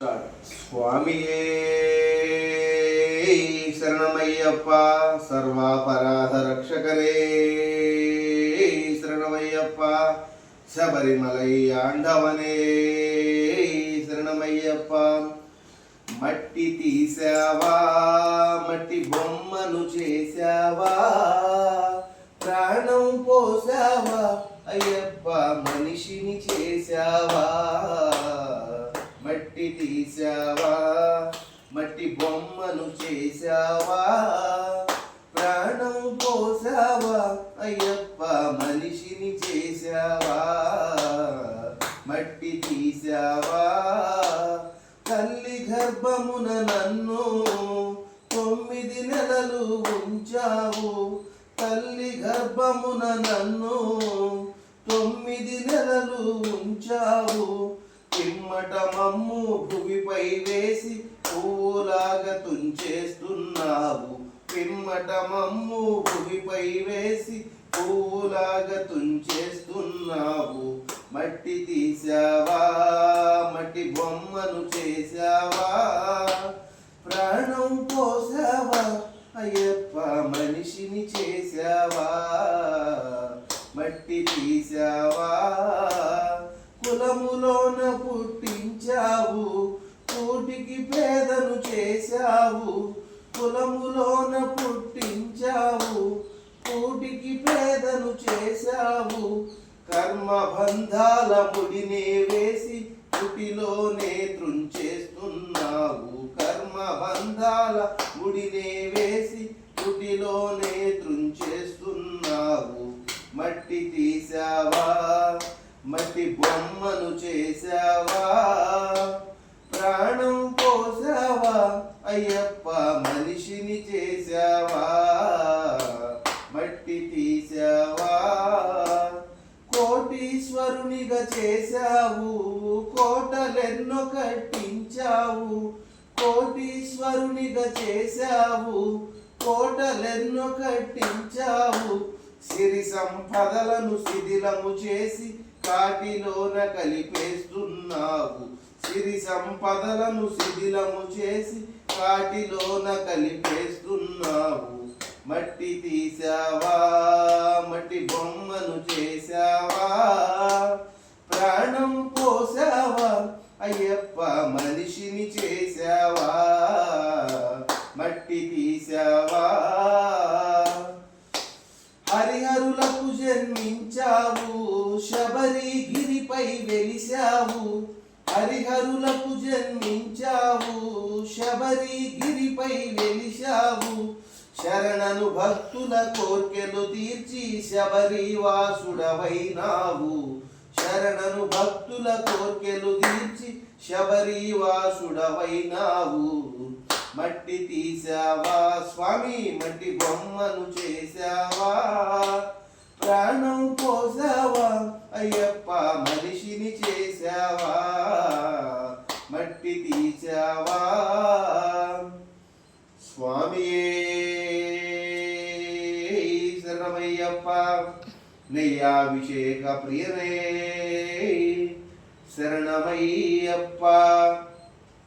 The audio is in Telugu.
స్వామియే శరణమయ్యప్ప సర్వాపరాధ రక్షకరే శరణమయ్యప్ప శబరిమలై ఆండవనే శరణమయ్యప్ప మట్టి తీసావా మట్టి బొమ్మను చేసావా ప్రాణం పోసావా అయ్యప్ప మనిషిని చేసావా మట్టి తీసావా మట్టి బొమ్మను చేసావా ప్రాణం పోసావా అయ్యప్ప మనిషిని చేసావా మట్టి తీసావా తల్లి గర్భమున నన్ను 9 నెలలు ఉంచావు తల్లి గర్భమున నన్ను 9 నెలలు ఉంచావు పిమ్మట మమ్ము భూమిపై వేసి పువ్వులాగా తుంచేస్తున్నావు పిమ్మట మమ్ము భూమిపై వేసి పువ్వులాగా తుంచేస్తున్నావు మట్టి తీసావా మట్టి బొమ్మను చేసావా ప్రాణం పోసావా అయ్యప్ప మనిషిని చేసావా మట్టి తీసావా కులములోన పుట్టించావు కూటికి పేదను చేశావు కులములోన పుట్టించావు కూటికి పేదను చేశావు కర్మబంధాల ముడినే వేసి కుటిలోనే త్రుంచేస్తున్నావు కర్మబంధాల ముడినే వేసి కుటిలోనే త్రుంచేస్తున్నావు మట్టి తీసావా మట్టి బొమ్మను చేసావా ప్రాణం పోసావా అయ్యప్ప మనిషిని చేసావా మట్టి తీసావా కోటీశ్వరునిగా చేశావు కోటలెన్నో కట్టించావు కోటీశ్వరునిగా చేశావు కోటలెన్నో కట్టించావు సిరి సంపదలను శిథిలము చేసి కాటిలోన కలిపేస్తున్నావు సిరి సంపదలను శిథిలము చేసి కాటిలోన కలిపేస్తున్నావు మట్టి తీసావా మట్టి బొమ్మను చేసావా ప్రాణం పోసావా అయ్యప్ప మనిషిని చేసావా మట్టి తీసావా హరిహరులకు జన్మించావు శబరిగిరిపై వెలిశావు హరిహరులకు జన్మించావు శబరిగిరిపై వెలిశావు శరణను భక్తుల కోర్కెలు తీర్చి శబరివాసుడవైనావు శరణను భక్తుల కోర్కెలు తీర్చి శబరివాసుడవైనావు మట్టి తీసావా స్వామి మట్టి బొమ్మను చేసావా ప్రాణం పోసావా అయ్యప్ప మనిషిని చేసావా మట్టి తీసావా స్వామియే శరణమయ్యప్ప నెయ్యాభిషేక ప్రియనే శరణమయ్యప్ప